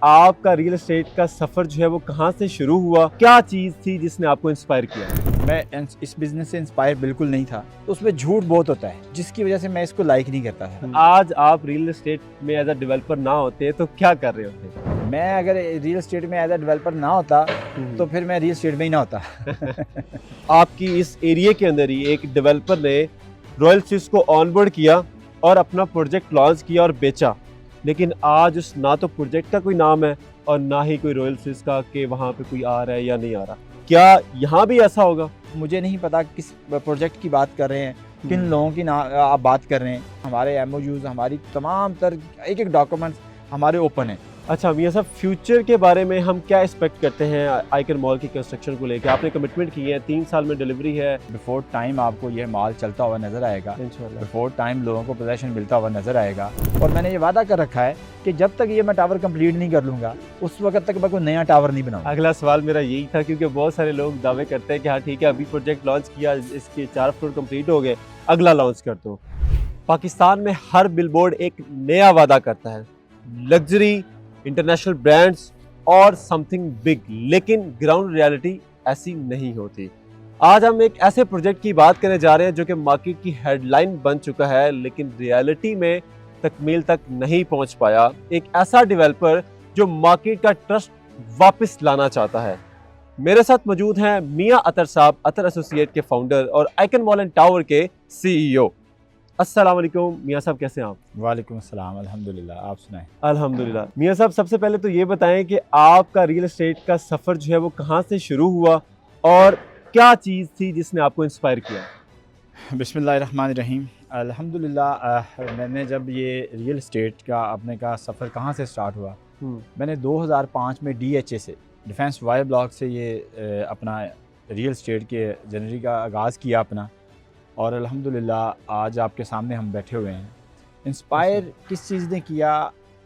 आपका real estate का सफर जो है वो कहाँ से शुरू हुआ, क्या चीज थी जिसने आपको इंस्पायर किया? मैं इस बिज़नेस से इंस्पायर बिल्कुल नहीं था। तो उसमें झूठ बहुत होता है जिसकी वजह से मैं इसको लाइक नहीं करता था। आज आप रियल एस्टेट में एज अ डेवलपर ना होते तो क्या कर रहे होते? मैं अगर रियल एस्टेट में एज अ डेवलपर ना होता तो फिर मैं रियल एस्टेट में ही ना होता। आपकी इस एरिया के अंदर ही एक डेवलपर ने रॉयल स्विस को ऑनबोर्ड किया और अपना प्रोजेक्ट लॉन्च किया और बेचा, लेकिन आज उस ना तो प्रोजेक्ट का कोई नाम है और ना ही कोई रॉयल स्विस का कि वहाँ पे कोई आ रहा है या नहीं आ रहा। क्या यहाँ भी ऐसा होगा? मुझे नहीं पता किस प्रोजेक्ट की बात कर रहे हैं, किन लोगों की ना आप बात कर रहे हैं। हमारे एमओयूज, हमारी तमाम तर एक डॉक्यूमेंट्स हमारे ओपन है। अच्छा मियां साहब, फ्यूचर के बारे में हम क्या एक्सपेक्ट करते हैं आइकन मॉल की कंस्ट्रक्शन को लेकर? आपने कमिटमेंट की है, 3 साल में डिलीवरी है। बिफोर टाइम आपको ये माल चलता हुआ नज़र आएगा, इंशाल्लाह बिफोर टाइम लोगों को पोजेशन मिलता हुआ नज़र आएगा। और मैंने ये वादा कर रखा है कि जब तक ये मैं टावर कंप्लीट नहीं कर लूँगा उस वक्त तक मैं कोई नया टावर नहीं बनाऊंगा। अगला सवाल मेरा यही था, क्योंकि बहुत सारे लोग दावे करते हैं कि हाँ ठीक है, अभी प्रोजेक्ट लॉन्च किया, इसके 4 फ्लोर कंप्लीट हो गए, अगला लॉन्च कर दो। पाकिस्तान में हर बिलबोर्ड एक नया वादा करता है, लग्जरी, इंटरनेशनल ब्रांड्स और समथिंग बिग, लेकिन ग्राउंड रियलिटी ऐसी नहीं होती। आज हम एक ऐसे प्रोजेक्ट की बात करने जा रहे हैं जो कि मार्केट की हेडलाइन बन चुका है, लेकिन रियलिटी में तकमील तक नहीं पहुंच पाया। एक ऐसा डेवलपर जो मार्केट का ट्रस्ट वापस लाना चाहता है। मेरे साथ मौजूद हैं मियां अतर साहब, अतर एसोसिएट के फाउंडर और आइकन मॉल एंड टावर के सीईओ। अस्सलाम वालेकुम मियां साहब, कैसे हैं आप? वालेकुम अस्सलाम, अल्हम्दुलिल्लाह। आप सुनाएं? अल्हम्दुलिल्लाह। मियां साहब, सबसे पहले तो ये बताएं कि आपका रियल एस्टेट का सफ़र जो है वो कहाँ से शुरू हुआ और क्या चीज़ थी जिसने आपको इंस्पायर किया? बिस्मिल्लाहिर्रहमानिर्रहीम। अल्हम्दुलिल्लाह, मैंने जब ये रियल एस्टेट का अपने का सफ़र कहाँ से स्टार्ट हुआ, मैंने 2005 में DHA से, डिफेंस वायर ब्लॉक से ये अपना रियल एस्टेट के जर्नी का आगाज़ किया अपना। और अल्हम्दुलिल्लाह आज आपके सामने हम बैठे हुए हैं। इंस्पायर किस चीज़ ने किया?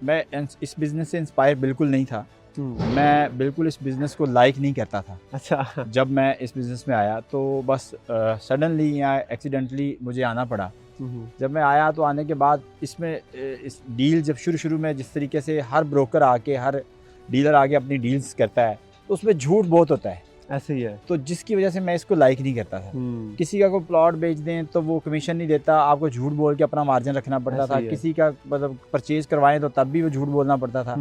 मैं इस बिज़नेस से इंस्पायर बिल्कुल नहीं था। मैं बिल्कुल इस बिज़नेस को लाइक नहीं करता था। अच्छा। जब मैं इस बिज़नेस में आया तो बस सडनली या एक्सीडेंटली मुझे आना पड़ा। जब मैं आया तो आने के बाद इसमें इस डील जब शुरू में जिस तरीके से हर ब्रोकर आके, हर डीलर आके अपनी डील्स करता है तो उसमें झूठ बहुत होता है। ऐसे ही है। तो जिसकी वजह से मैं इसको लाइक नहीं करता था। किसी का कोई प्लॉट बेच दें तो वो कमीशन नहीं देता, आपको झूठ बोल के अपना मार्जिन रखना पड़ता था। किसी का मतलब परचेज करवाएं तो तब भी वो झूठ बोलना पड़ता था।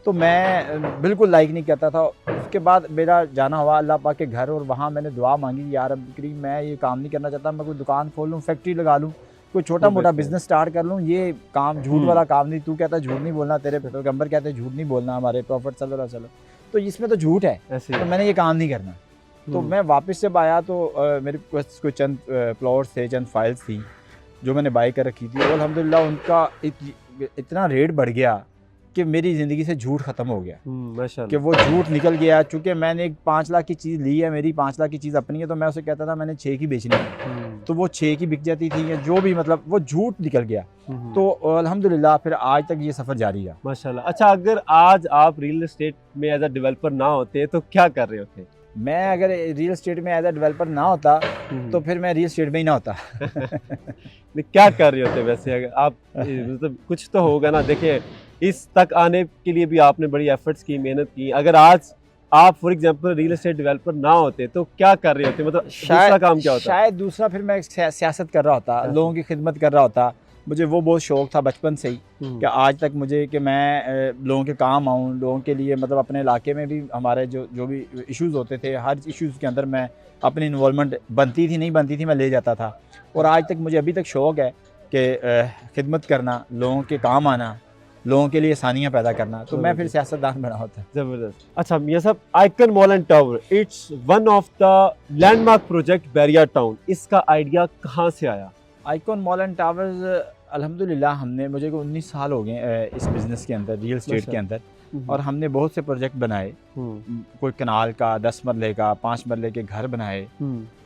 तो मैं बिल्कुल लाइक नहीं करता था। उसके बाद मेरा जाना हुआ अल्लाह पाक के घर और वहाँ मैंने दुआ मांगी, यार रब करीम मैं ये काम नहीं करना चाहता, मैं कोई दुकान खोल लूँ, फैक्ट्री लगा लूँ, कोई छोटा मोटा बिजनेस स्टार्ट कर लूँ। ये काम झूठ वाला काम नहीं। तू कहता है झूठ नहीं बोलना, तेरे पैगंबर कहते हैं झूठ नहीं बोलना, हमारे प्रॉफिट सल्लल्लाहु अलैहि वसल्लम, तो इसमें तो झूठ है। तो मैंने ये काम नहीं करना। तो मैं वापस जब आया तो मेरे पास कोई चंद प्लॉट्स थे, चंद फाइल्स थी जो मैंने बाई कर रखी थी। और अल्हम्दुलिल्लाह उनका इतना रेट बढ़ गया कि मेरी ज़िंदगी से झूठ ख़त्म हो गया। माशाल्लाह। कि वो झूठ निकल गया। चूँकि मैंने एक 5 लाख की चीज़ ली है, मेरी 5 लाख की चीज़ अपनी है, तो मैं उसे कहता था मैंने 6 की बेचनी है, तो वो 6 की बिक जाती थी, या जो भी मतलब वो झूठ निकल गया। तो अल्हम्दुलिल्लाह फिर आज तक ये सफ़र जारी है माशाल्लाह। अच्छा, अगर आज आप रियल एस्टेट में एज अ डेवलपर ना होते तो क्या कर रहे होते? मैं अगर रियल एस्टेट में एज अ डेवलपर ना होता तो फिर मैं रियल एस्टेट में ही ना होता। क्या कर रहे होते वैसे? अगर आप मतलब कुछ तो होगा ना। देखिए, इस तक आने के लिए भी आपने बड़ी एफर्ट्स की, मेहनत की। अगर आज आप for example real estate developer ना होते तो क्या कर रहे होते? मतलब दूसरा काम क्या होता? शायद दूसरा फिर मैं सियासत कर रहा होता, लोगों की खिदमत कर रहा होता। मुझे वो बहुत शौक़ था बचपन से ही कि आज तक मुझे कि मैं लोगों के काम आऊँ, लोगों के लिए मतलब अपने इलाके में भी हमारे जो भी इश्यूज़ होते थे, हर इश्यूज़ के अंदर मैं अपनी इन्वॉल्वमेंट बनती थी नहीं बनती थी मैं ले जाता था। और आज तक मुझे अभी तक शौक़ है कि खिदमत करना, लोगों के काम आना, लोगों के लिए आसानियाँ पैदा करना। तो मैं फिर सियासतदान बना होता। ज़बरदस्त। अच्छा मियां साहब, icon mall and tower, it's one of the landmark project Bairia town, इसका आइडिया कहाँ से आया? आइकन मॉल एंड टावर्स अल्हम्दुलिल्लाह हमने, मुझे को 19 साल हो गए इस बिज़नेस के अंदर, रियल एस्टेट के अंदर, और हमने बहुत से प्रोजेक्ट बनाए। कोई कनाल का 10 मरले का, 5 मरले के घर बनाए।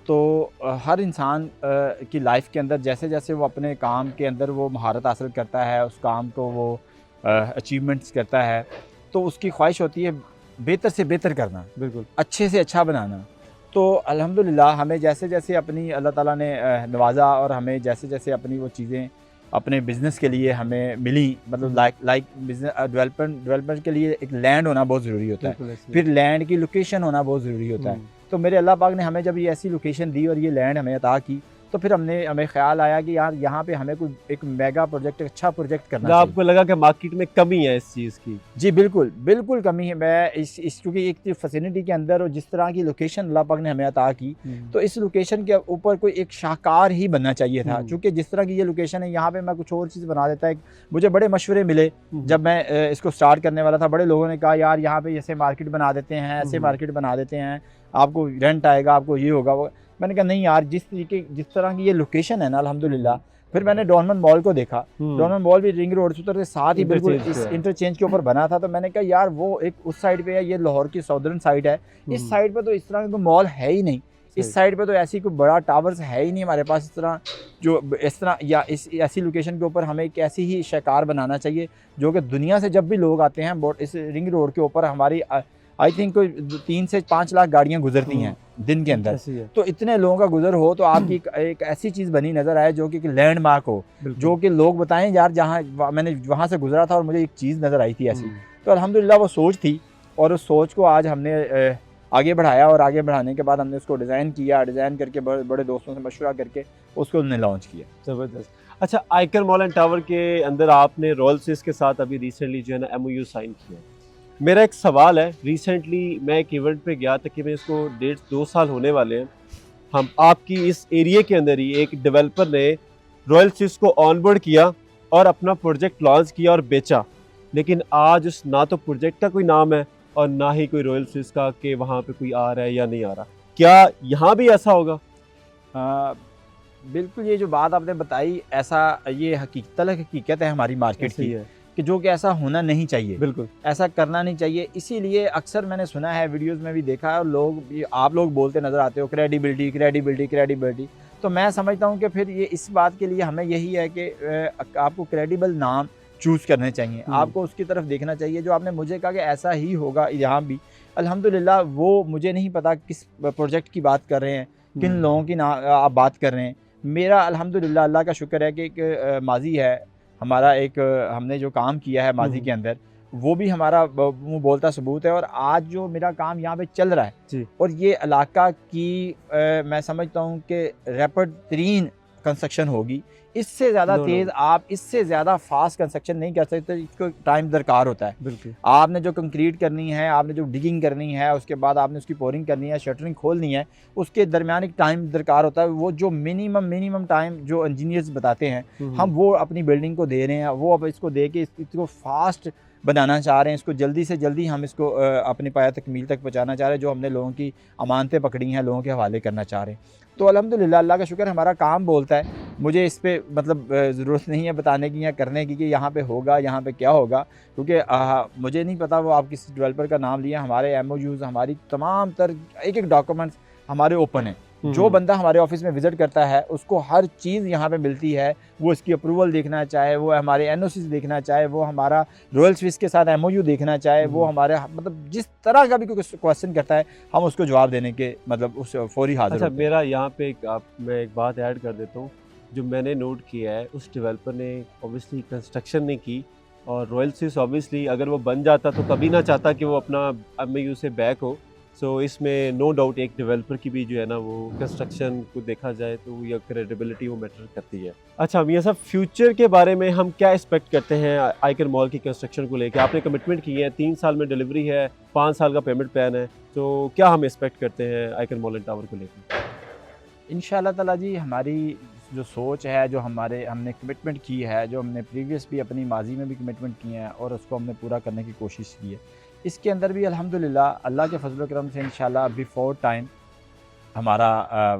तो हर इंसान की लाइफ के अंदर जैसे जैसे वो अपने काम के अंदर वो महारत हासिल करता है, उस काम को वो अचीवमेंट्स करता है, तो उसकी ख्वाहिश होती है बेहतर से बेहतर करना, बिल्कुल अच्छे से अच्छा बनाना। तो अल्हम्दुलिल्लाह हमें जैसे जैसे अपनी अल्लाह ताला ने नवाजा और हमें जैसे जैसे अपनी वो चीज़ें अपने बिज़नेस के लिए हमें मिली, मतलब लाइक बिजनेस डेवलपमेंट के लिए एक लैंड होना बहुत ज़रूरी होता है, फिर लैंड की लोकेशन होना बहुत ज़रूरी होता है। तो मेरे अल्लाह पाक ने हमें जब ये ऐसी लोकेशन दी और ये लैंड हमें अता की, तो फिर हमें ख्याल आया कि यार यहाँ पे हमें कोई एक मेगा प्रोजेक्ट, अच्छा प्रोजेक्ट करना चाहिए। आपको लगा कि मार्केट में कमी है इस चीज़ की? जी बिल्कुल, बिल्कुल कमी है। मैं इस क्योंकि एक फैसिलिटी के अंदर और जिस तरह की लोकेशन अल्लाह पाक ने हमें अता की, तो इस लोकेशन के ऊपर कोई एक शाहकार ही बनना चाहिए था। क्योंकि जिस तरह की ये लोकेशन है, यहाँ पे मैं कुछ और चीज़ बना देता है। मुझे बड़े मशवरे मिले जब मैं इसको स्टार्ट करने वाला था। बड़े लोगों ने कहा यार यहाँ पे ऐसे मार्केट बना देते हैं, ऐसे मार्केट बना देते हैं, आपको रेंट आएगा, आपको ये होगा वो। मैंने कहा नहीं यार, जिस तरह की ये लोकेशन है ना, अल्हम्दुलिल्लाह। फिर मैंने डॉनमन मॉल को देखा। डॉनमन मॉल भी रिंग रोड से साथ ही बिल्कुल इस इंटरचेंज के ऊपर बना था। तो मैंने कहा यार वो एक उस साइड पे है, ये लाहौर की साउदर्न साइड है, इस साइड पे तो इस तरह का मॉल है ही नहीं, इस साइड पे तो ऐसी कोई बड़ा टावर्स है ही नहीं हमारे पास इस तरह या ऐसी लोकेशन के ऊपर हमें एक ऐसी ही शहकार बनाना चाहिए जो कि दुनिया से जब भी लोग आते हैं, इस रिंग रोड के ऊपर हमारी आई थिंक कोई 3 से 5 लाख गाड़ियां गुजरती हैं दिन के अंदर। तो इतने लोगों का गुजर हो तो आपकी एक ऐसी चीज़ बनी नज़र आए जो कि लैंडमार्क हो, जो कि लोग बताएं यार जहाँ मैंने वहाँ से गुजरा था और मुझे एक चीज़ नज़र आई थी ऐसी। तो अल्हम्दुलिल्लाह वो सोच थी और उस सोच को आज हमने आगे बढ़ाया और आगे बढ़ाने के बाद हमने उसको डिज़ाइन किया, डिज़ाइन करके बड़े दोस्तों से मशवरा करके उसको हमने लॉन्च किया। ज़बरदस्त। अच्छा, आइकर मॉल एंड टावर के अंदर आपने रॉयल स्विस के साथ अभी रिसेंटली जो है ना MOU साइन किया है। मेरा एक सवाल है, रिसेंटली मैं एक इवेंट पे गया था कि मैं इसको 1.5-2 साल होने वाले हैं, हम आपकी इस एरिया के अंदर ही एक डेवलपर ने रॉयल स्विस को ऑनबोर्ड किया और अपना प्रोजेक्ट लॉन्च किया और बेचा, लेकिन आज उस ना तो प्रोजेक्ट का कोई नाम है और ना ही कोई रॉयल स्विस का कि वहाँ पे कोई आ रहा है या नहीं आ रहा। क्या यहाँ भी ऐसा होगा? बिल्कुल, ये जो बात आपने बताई, ऐसा ये हकीकत है हमारी मार्केट की है कि जो कि ऐसा होना नहीं चाहिए, बिल्कुल ऐसा करना नहीं चाहिए। इसीलिए अक्सर मैंने सुना है, वीडियोस में भी देखा है, और आप लोग बोलते नज़र आते हो क्रेडिबिलिटी। तो मैं समझता हूँ कि फिर ये इस बात के लिए हमें यही है कि आपको क्रेडिबल नाम चूज़ करने चाहिए, आपको उसकी तरफ देखना चाहिए। जो आपने मुझे कहा कि ऐसा ही होगा यहाँ भी, अल्हम्दुलिल्लाह वो मुझे नहीं पता किस प्रोजेक्ट की बात कर रहे हैं, किन लोगों की आप बात कर रहे हैं। मेरा अल्हम्दुलिल्लाह अल्लाह का शुक्र है कि एक माजी है हमारा, एक हमने जो काम किया है माजी के अंदर, वो भी हमारा मुँह बोलता सबूत है। और आज जो मेरा काम यहाँ पे चल रहा है जी, और ये इलाका की मैं समझता हूँ कि रैपिड तरीन कंस्ट्रक्शन होगी। इससे ज़्यादा तेज़ आप इससे ज़्यादा फास्ट कंस्ट्रक्शन नहीं कर सकते, इसको टाइम दरकार होता है। बिल्कुल, आपने जो कंक्रीट करनी है, आपने जो डिगिंग करनी है, उसके बाद आपने उसकी पोरिंग करनी है, शटरिंग खोलनी है, उसके दरमियान एक टाइम दरकार होता है। वो जो मिनिमम टाइम जो इंजीनियर्स बताते हैं, हम वो अपनी बिल्डिंग को दे रहे हैं, वो अब इसको दे के इसको फास्ट बनाना चाह रहे हैं, इसको जल्दी से जल्दी हम इसको अपने पाया तकमील तक पहुँचाना चाह रहे हैं। जो हमने लोगों की अमानतें पकड़ी हैं, लोगों के हवाले करना चाह रहे हैं। तो अल्हम्दुलिल्लाह अल्लाह का शुक्र, हमारा काम बोलता है। मुझे इस पे मतलब ज़रूरत नहीं है बताने की या करने की कि यहाँ पे होगा, यहाँ पे क्या होगा, क्योंकि मुझे नहीं पता वो आप किस डेवलपर का नाम लिया। हमारे MOUs, हमारी तमाम एक डॉक्यूमेंट्स हमारे ओपन है। जो बंदा हमारे ऑफिस में विज़िट करता है उसको हर चीज़ यहाँ पे मिलती है। वो इसकी अप्रूवल देखना चाहे, वो हमारे NOCs देखना चाहे, वो हमारा रॉयल स्विस के साथ MOU देखना चाहे, वो हमारे मतलब जिस तरह का भी कोई क्वेश्चन करता है, हम उसको जवाब देने के मतलब उस फौरी हाजिर। अच्छा, मेरा यहाँ पे मैं एक बात ऐड कर देता हूँ। जो मैंने नोट किया है, उस डेवलपर ने ऑब्वियसली कंस्ट्रक्शन नहीं की, और रॉयल स्विस ऑब्वियसली अगर वो बन जाता तो कभी ना चाहता कि वो अपना MOU से बैक हो। सो इसमें नो डाउट एक डेवलपर की भी जो है ना वो कंस्ट्रक्शन को देखा जाए तो या क्रेडिबिलिटी वो मैटर करती है। अच्छा मियां साहब, फ्यूचर के बारे में हम क्या एक्सपेक्ट करते हैं आइकर मॉल की कंस्ट्रक्शन को लेकर? आपने कमिटमेंट की है, 3 साल में डिलीवरी है, 5 साल का पेमेंट प्लान है, तो क्या हम एक्सपेक्ट करते हैं आइकर मॉल एंड टावर को लेकर? इंशाअल्लाह ताला जी, हमारी जो सोच है, जो हमने कमिटमेंट की है, जो हमने प्रीवियस भी अपनी माजी में भी कमिटमेंट की है और उसको हमने पूरा करने की कोशिश की है, इसके अंदर भी अल्हम्दुलिल्लाह अल्लाह के फजल करम से इंशाअल्लाह बिफोर टाइम हमारा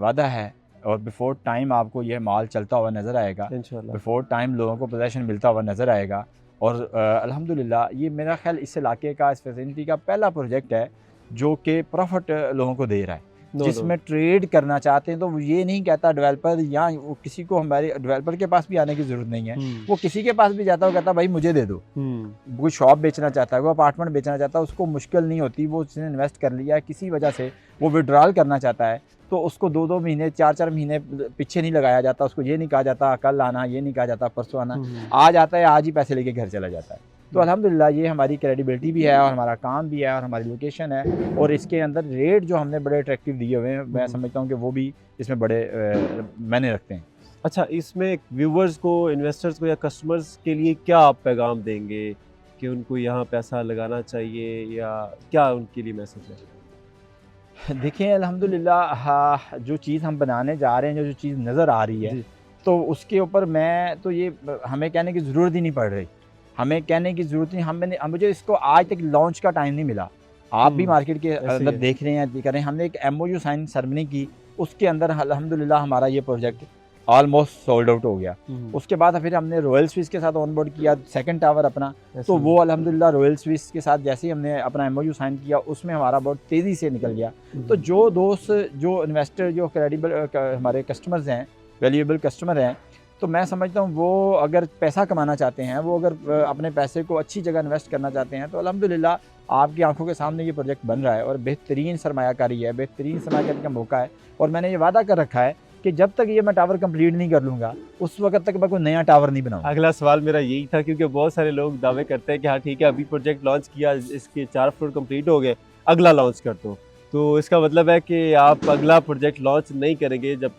वादा है, और बिफोर टाइम आपको यह माल चलता हुआ नज़र आएगा इंशाअल्लाह। बिफोर टाइम लोगों को पोजेसन मिलता हुआ नज़र आएगा। और अल्हम्दुलिल्लाह ये मेरा ख्याल इस इलाके का, इस फैसिलिटी का पहला प्रोजेक्ट है जो कि प्रॉफिट लोगों को दे रहा है। जिसमें ट्रेड करना चाहते हैं, तो वो ये नहीं कहता डेवलपर, या वो किसी को, हमारे डेवलपर के पास भी आने की ज़रूरत नहीं है, वो किसी के पास भी जाता है, वो कहता भाई मुझे दे दो। कोई शॉप बेचना चाहता है, वो अपार्टमेंट बेचना चाहता है, उसको मुश्किल नहीं होती, वो उसने इन्वेस्ट कर लिया है, किसी वजह से वो विड्रॉल करना चाहता है, तो उसको 2-2 महीने 4-4 महीने पीछे नहीं लगाया जाता, उसको ये नहीं कहा जाता कल आना, ये नहीं कहा जाता परसों आना, आज आता है, आज ही पैसे लेके घर चला जाता है। तो अल्हम्दुलिल्लाह ये हमारी क्रेडिबिलिटी भी है और हमारा काम भी है और हमारी लोकेशन है, और इसके अंदर रेट जो हमने बड़े अट्रैक्टिव दिए हुए हैं, मैं समझता हूँ कि वो भी इसमें बड़े मायने रखते हैं। अच्छा, इसमें व्यूवर्स को, इन्वेस्टर्स को या कस्टमर्स के लिए क्या आप पैगाम देंगे कि उनको यहाँ पैसा लगाना चाहिए, या क्या उनके लिए मैसेज है? देखिए अल्हम्दुलिल्लाह जो चीज़ हम बनाने जा रहे हैं, जो चीज़ नज़र आ रही है, तो उसके ऊपर मैं तो ये हमें कहने की ज़रूरत ही नहीं पड़ रही, हमें कहने की ज़रूरत नहीं, मुझे इसको आज तक लॉन्च का टाइम नहीं मिला। आप भी मार्केट के अंदर देख रहे हैं, कर रहे हैं, हमने एक MOU साइन सेरेमनी की, उसके अंदर अल्हम्दुलिल्लाह हमारा ये प्रोजेक्ट ऑलमोस्ट सोल्ड आउट हो गया। उसके बाद फिर हमने रॉयल स्विस के साथ ऑन बोर्ड किया सेकंड टावर अपना, तो वो अल्हम्दुलिल्लाह रॉयल स्विस के साथ जैसे ही हमने अपना MOU साइन किया, उसमें हमारा बहुत तेज़ी से निकल गया। तो जो दोस्त, जो इन्वेस्टर, जो क्रेडिबल हमारे कस्टमर्स हैं, वैल्यूएबल कस्टमर हैं, तो मैं समझता हूँ वो अगर पैसा कमाना चाहते हैं, वो अगर अपने पैसे को अच्छी जगह इन्वेस्ट करना चाहते हैं, तो अल्हम्दुलिल्लाह आपकी आंखों के सामने ये प्रोजेक्ट बन रहा है और बेहतरीन सरमायाकारी है, बेहतरीन सरमायाकारी का मौका है। और मैंने ये वादा कर रखा है कि जब तक ये मैं टावर कंप्लीट नहीं कर लूँगा, उस वक्त तक मैं कोई नया टावर नहीं बनाऊंगा। अगला सवाल मेरा यही था, क्योंकि बहुत सारे लोग दावे करते हैं कि हाँ ठीक है, अभी प्रोजेक्ट लॉन्च किया, इसके 4 फ्लोर कंप्लीट हो गए, अगला लॉन्च कर दो। तो इसका मतलब है कि आप अगला प्रोजेक्ट लॉन्च नहीं करेंगे जब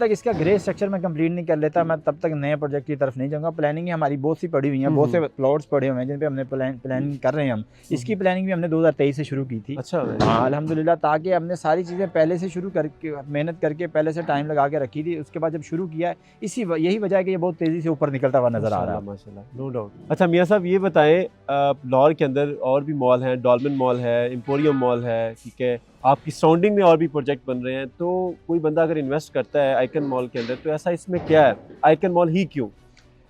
तक इसका ग्रे स्ट्रक्चर मैं कंप्लीट नहीं कर लेता, मैं तब तक नए प्रोजेक्ट की तरफ नहीं जाऊंगा। प्लानिंग हमारी बहुत सी पड़ी हुई है, बहुत से प्लॉट्स पड़े हुए हैं जिन पे हमने प्लानिंग कर रहे हैं। हम इसकी प्लानिंग भी हमने 2023 से शुरू की थी। अच्छा, हाँ अल्हम्दुलिल्लाह, ताकि हमने सारी चीज़ें पहले से शुरू करके, मेहनत करके पहले से टाइम लगा के रखी थी। उसके बाद जब शुरू किया है, यही वजह है कि ये बहुत तेज़ी से ऊपर निकलता हुआ नज़र आ रहा है। माशाल्लाह, नो डाउट। अच्छा मियाँ साहब, ये बताएं, लाहौर के अंदर और भी मॉल हैं, डॉल्मेन मॉल है, एम्पोरियम मॉल है, ठीक है, आपकी सराउंडिंग में और भी प्रोजेक्ट बन रहे हैं, तो कोई बंदा अगर इन्वेस्ट करता है आइकन मॉल के अंदर, तो ऐसा इसमें क्या है, आइकन मॉल ही क्यों?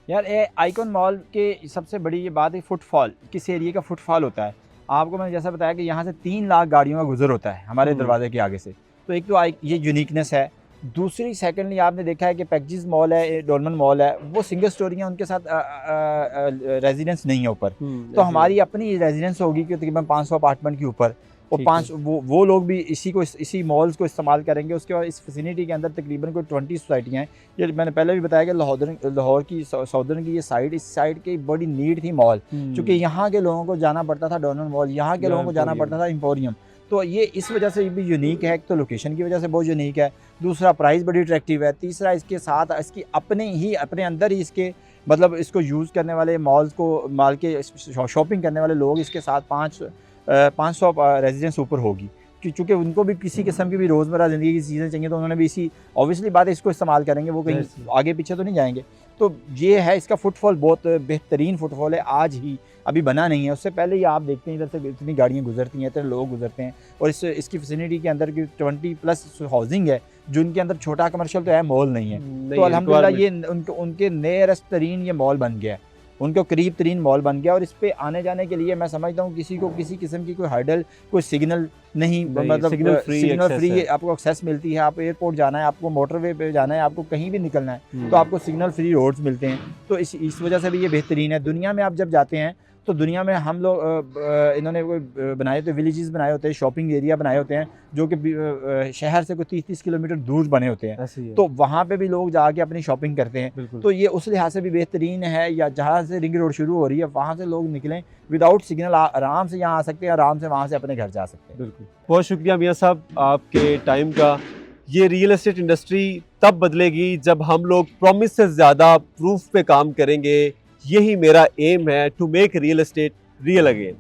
यार आइकन मॉल के सबसे बड़ी ये बात है फुटफॉल, किस एरिया का फुटफॉल होता है। आपको मैंने जैसा बताया कि यहाँ से 3 लाख गाड़ियों का गुजर होता है हमारे दरवाजे के आगे से, तो एक तो ये यूनिकनेस है। दूसरी सेकेंडली आपने देखा है कि पैकेजेस मॉल है, डॉल्मेन मॉल है, वो सिंगल स्टोरी हैं, उनके साथ रेजिडेंस नहीं है ऊपर, तो हमारी अपनी रेजिडेंस होगी कि तकरीबन 500 अपार्टमेंट के ऊपर, और वो लोग भी इसी मॉल्स को इस्तेमाल करेंगे। उसके बाद इस फैसिलिटी के अंदर तकरीबन कोई 20 सोसाइटियाँ हैं। ये मैंने पहले भी बताया कि लाहौर की साउदर्न की ये साइड, इस साइड की बड़ी नीड थी मॉल, क्योंकि यहाँ के लोगों को जाना पड़ता था डॉल्मेन मॉल, यहाँ के लोगों को जाना पड़ता था एम्पोरियम। तो ये इस वजह से भी यूनिक है, एक तो लोकेशन की वजह से बहुत यूनिक है, दूसरा प्राइस बड़ी अट्रैक्टिव है, तीसरा इसके साथ इसकी अपने अंदर ही इसके मतलब इसको यूज़ करने वाले मॉल के शॉपिंग करने वाले लोग, इसके साथ 500 रेजिडेंस ऊपर होगी, क्योंकि उनको भी किसी किस्म की भी रोज़मर्रा ज़िंदगी की चीज़ें चाहिए, तो उन्होंने भी इसी ऑब्वियसली बात है इसको इस्तेमाल करेंगे, वो कहीं आगे पीछे तो नहीं जाएंगे। तो ये है, इसका फुटफॉल बहुत बेहतरीन फुटफॉल है, आज ही अभी बना नहीं है, उससे पहले ही आप देखते हैं इधर से इतनी गाड़ियाँ गुजरती हैं, इतने लोग गुजरते हैं, और इसकी फैसिलिटी के अंदर की 20+ हाउसिंग है, जिनके अंदर छोटा कमर्शियल तो है, मॉल नहीं है। तो अल्हम्दुलिल्लाह ये उनके नियरेस्ट तरीन ये मॉल बन गया, उनको करीब तरीन मॉल बन गया, और इस पे आने जाने के लिए मैं समझता हूँ किसी को किसी किस्म की कोई हर्डल, कोई सिग्नल नहीं, मतलब सिग्नल फ्री आपको एक्सेस मिलती है। आप एयरपोर्ट जाना है, आपको मोटरवे पे जाना है, आपको कहीं भी निकलना है, तो आपको सिग्नल फ्री रोड्स मिलते हैं। तो इस वजह से भी ये बेहतरीन है। दुनिया में आप जब जाते हैं, तो दुनिया में हम लोग इन्होंने बनाए होते, विलेजेस बनाए होते हैं, शॉपिंग एरिया बनाए होते हैं, जो कि शहर से कोई 30-30 किलोमीटर दूर बने होते हैं, तो वहाँ पे भी लोग जाके अपनी शॉपिंग करते हैं। तो ये उस लिहाज से भी बेहतरीन है। या जहाँ से रिंग रोड शुरू हो रही है, वहाँ से लोग निकलें विदाउट सिग्नल, आराम से यहाँ आ सकते हैं, आराम से वहाँ से अपने घर जा सकते हैं। बिल्कुल, बहुत शुक्रिया मियाँ साहब आपके टाइम का। ये रियल एस्टेट इंडस्ट्री तब बदलेगी जब हम लोग प्रॉमिस से ज़्यादा प्रूफ पे काम करेंगे। यही मेरा एम है, to make real estate real again.